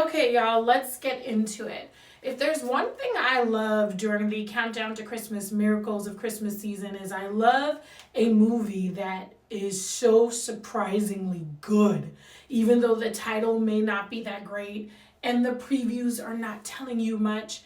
Okay, y'all, let's get into it. If there's one thing I love during the countdown to Christmas, miracles of Christmas season, is I love a movie that is so surprisingly good, even though the title may not be that great and the previews are not telling you much.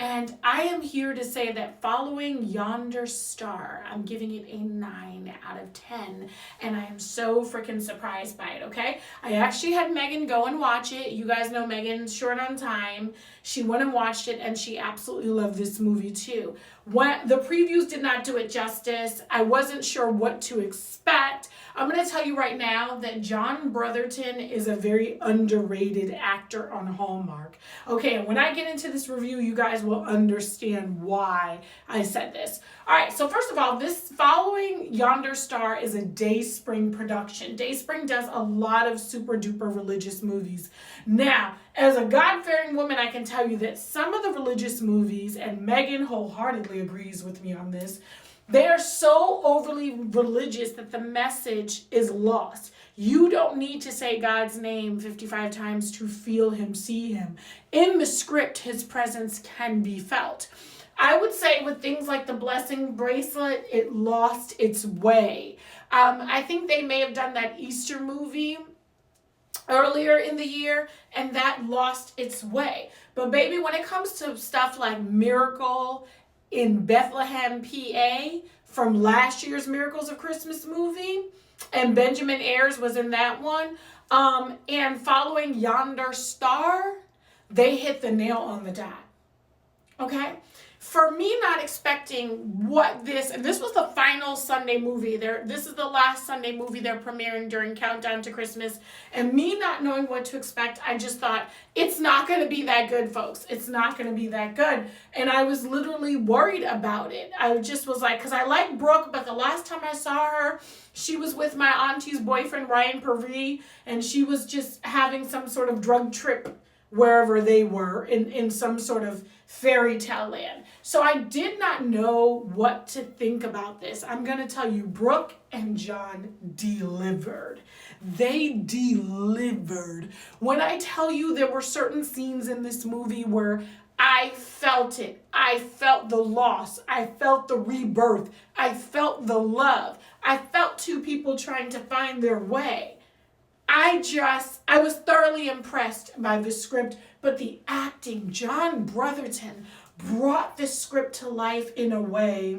And I am here to say that following Yonder Star, I'm giving it a 9 out of 10. And I am so freaking surprised by it, okay? I actually had Megan go and watch it. You guys know Megan's short on time. She went and watched it, and she absolutely loved this movie too. When the previews did not do it justice, I wasn't sure what to expect. I'm going to tell you right now that John Brotherton is a very underrated actor on Hallmark. Okay, and when I get into this review, you guys will understand why I said this. All right, so first of all, this following Yonder Star is a Dayspring production. Dayspring does a lot of super duper religious movies. Now, as a God-fearing woman, I can tell you that some of the religious movies, and Megan wholeheartedly agrees with me on this, they are so overly religious that the message is lost. You don't need to say God's name 55 times to feel him, see him. In the script, his presence can be felt. I would say with things like the blessing bracelet, it lost its way. I think they may have done that Easter movie earlier in the year, and that lost its way. But baby, when it comes to stuff like Miracle in Bethlehem, PA, from last year's Miracles of Christmas movie, and Benjamin Ayers was in that one, and following Yonder Star, they hit the nail on the dot. Okay? For me not expecting what this, and this was the final Sunday movie. This is the last Sunday movie they're premiering during Countdown to Christmas, and me not knowing what to expect, I just thought, it's not going to be that good, folks. It's not going to be that good. And I was literally worried about it. I just was like, because I like Brooke, but the last time I saw her, she was with my auntie's boyfriend, Ryan Perry, and she was just having some sort of drug trip wherever they were in some sort of fairy tale land. So I did not know what to think about this. I'm going to tell you, Brooke and John delivered. They delivered. When I tell you there were certain scenes in this movie where I felt it. I felt the loss. I felt the rebirth. I felt the love. I felt two people trying to find their way. I was thoroughly impressed by the script, but the acting, John Brotherton brought this script to life in a way,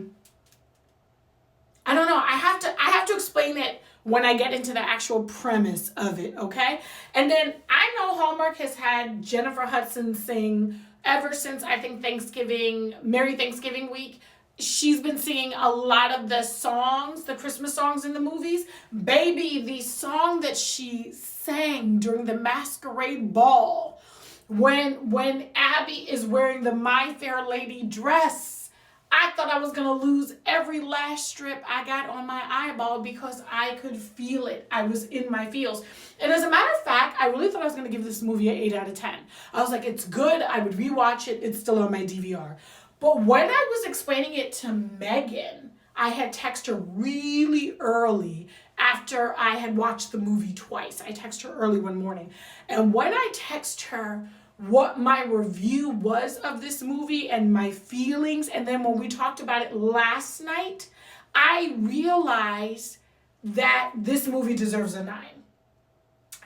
I don't know, I have to explain it when I get into the actual premise of it, okay? And then I know Hallmark has had Jennifer Hudson sing ever since, I think, Thanksgiving, Merry Thanksgiving week. She's been singing a lot of the songs, the Christmas songs in the movies. Baby, the song that she sang during the masquerade ball, when Abby is wearing the My Fair Lady dress, I thought I was going to lose every lash strip I got on my eyeball because I could feel it. I was in my feels. And as a matter of fact, I really thought I was going to give this movie an 8 out of 10. I was like, it's good. I would rewatch it. It's still on my DVR. But when I was explaining it to Megan, I had texted her really early after I had watched the movie twice. I texted her early one morning. And when I texted her what my review was of this movie and my feelings, and then when we talked about it last night, I realized that this movie deserves a 9.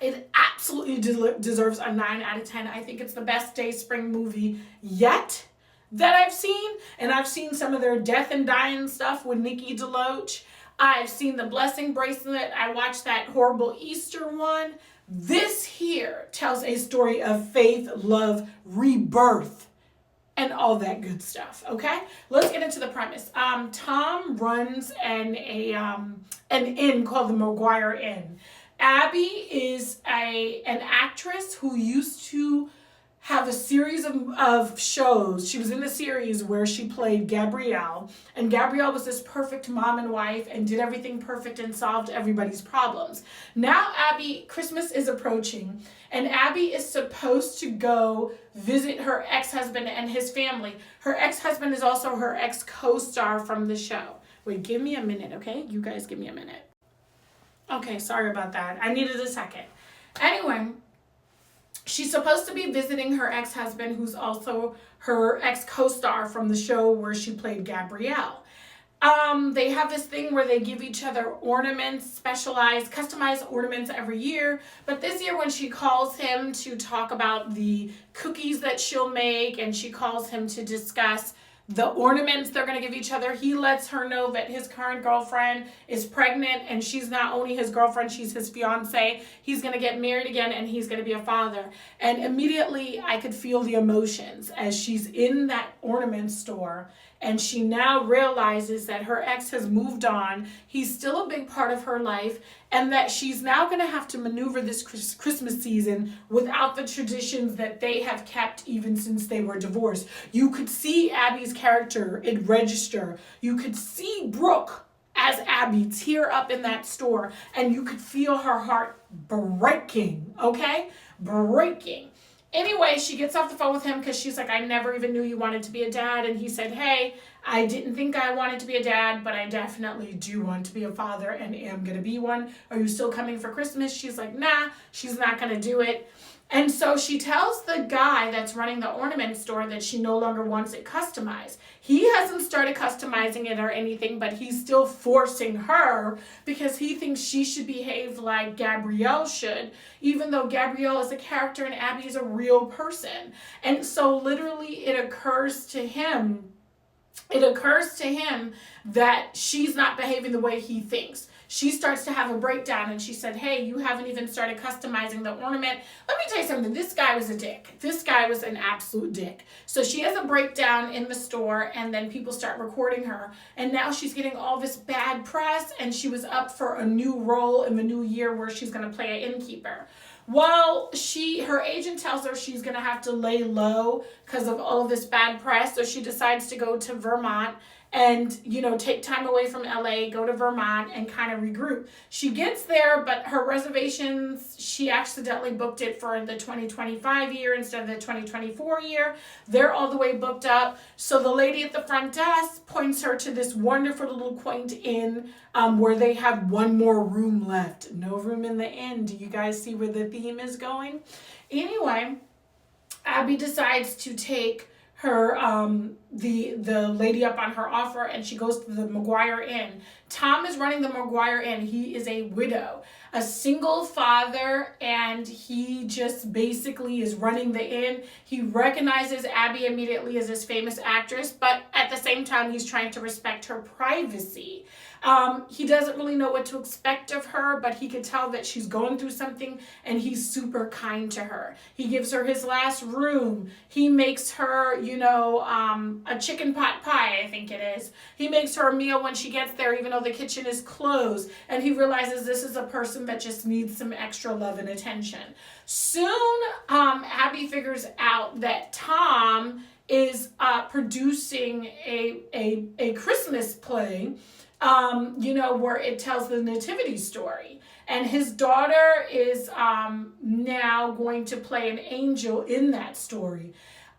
It absolutely deserves a 9 out of 10. I think it's the best Dayspring movie yet that I've seen, and I've seen some of their Death and Dying stuff with Nikki DeLoach. I've seen the Blessing Bracelet. I watched that horrible Easter one. This here tells a story of faith, love, rebirth, and all that good stuff, okay? Let's get into the premise. Tom runs an inn called the McGuire Inn. Abby is an actress who used to have a series of shows. She was in a series where she played Gabrielle, and Gabrielle was this perfect mom and wife and did everything perfect and solved everybody's problems. Now Christmas is approaching, and Abby is supposed to go visit her ex-husband and his family. Her ex-husband is also her ex-co-star from the show. Wait, give me a minute, okay? You guys give me a minute. Okay, sorry about that. I needed a second. Anyway, she's supposed to be visiting her ex-husband, who's also her ex-co-star from the show where she played Gabrielle. They have this thing where they give each other ornaments, specialized, customized ornaments every year. But this year when she calls him to talk about the cookies that she'll make, and she calls him to discuss the ornaments they're going to give each other, he lets her know that his current girlfriend is pregnant, and she's not only his girlfriend, she's his fiance. He's going to get married again, and he's going to be a father. And immediately I could feel the emotions as she's in that ornament store, and she now realizes that her ex has moved on. He's still a big part of her life, and that she's now going to have to maneuver this Christmas season without the traditions that they have kept even since they were divorced. You could see Abby's character register. You could see Brooke as Abby tear up in that store, and you could feel her heart breaking, okay? Breaking. Anyway, she gets off the phone with him because she's like, I never even knew you wanted to be a dad. And he said, hey, I didn't think I wanted to be a dad, but I definitely do want to be a father and am going to be one. Are you still coming for Christmas? She's like, nah, she's not going to do it. And so she tells the guy that's running the ornament store that she no longer wants it customized. He hasn't started customizing it or anything, but he's still forcing her because he thinks she should behave like Gabrielle should, even though Gabrielle is a character and Abby is a real person. And so literally it occurs to him that she's not behaving the way he thinks. She starts to have a breakdown, and she said, hey, you haven't even started customizing the ornament. Let me tell you something. This guy was a dick. This guy was an absolute dick. So she has a breakdown in the store, and then people start recording her. And now she's getting all this bad press, and she was up for a new role in the new year where she's going to play an innkeeper. Well, her agent tells her she's going to have to lay low because of all of this bad press. So she decides to go to Vermont and, take time away from LA, go to Vermont and kind of regroup. She gets there, but her reservations, she accidentally booked it for the 2025 year instead of the 2024 year. They're all the way booked up. So the lady at the front desk points her to this wonderful little quaint inn where they have one more room left. No room in the inn. Do you guys see where the theme is going? Anyway, Abby decides to take her the lady up on her offer, and she goes to the McGuire Inn. Tom is running the McGuire Inn. He is a widow, a single father, and he just basically is running the inn. He recognizes Abby immediately as his famous actress, but at the same time, he's trying to respect her privacy. He doesn't really know what to expect of her, but he could tell that she's going through something, and he's super kind to her. He gives her his last room. He makes her, a chicken pot pie, I think it is. He makes her a meal when she gets there, even though the kitchen is closed, and he realizes this is a person that just needs some extra love and attention. Soon, Abby figures out that Tom is producing a Christmas play, where it tells the nativity story. And his daughter is now going to play an angel in that story.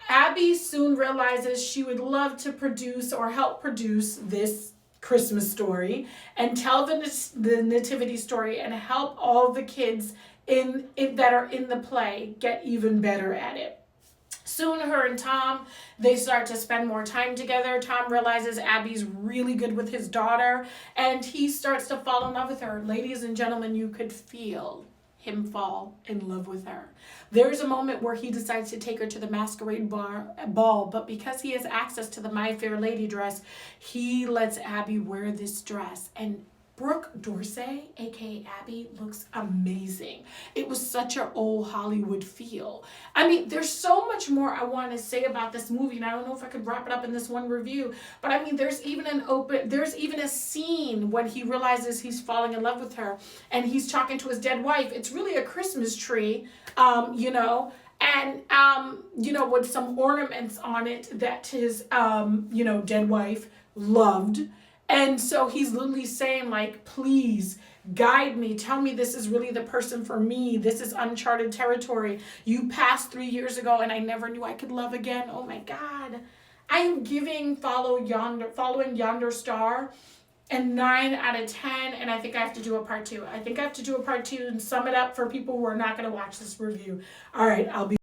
Abby soon realizes she would love to produce or help produce this Christmas story and tell the nativity story and help all the kids that are in the play get even better at it. Soon, her and Tom, they start to spend more time together. Tom realizes Abby's really good with his daughter, and he starts to fall in love with her. Ladies and gentlemen, you could feel him fall in love with her. There's a moment where he decides to take her to the masquerade ball, but because he has access to the My Fair Lady dress, he lets Abby wear this dress, and Brooke Dorsey, aka Abby, looks amazing. It was such an old Hollywood feel. I mean, there's so much more I want to say about this movie, and I don't know if I could wrap it up in this one review, but I mean, there's even a scene when he realizes he's falling in love with her, and he's talking to his dead wife. It's really a Christmas tree, and with some ornaments on it that his, dead wife loved. And so he's literally saying, like, please guide me. Tell me this is really the person for me. This is uncharted territory. You passed 3 years ago and I never knew I could love again. Oh my God. I am following Yonder Star and 9 out of 10, and I think I have to do a part 2. I think I have to do a part 2 and sum it up for people who are not going to watch this review. All right, I'll be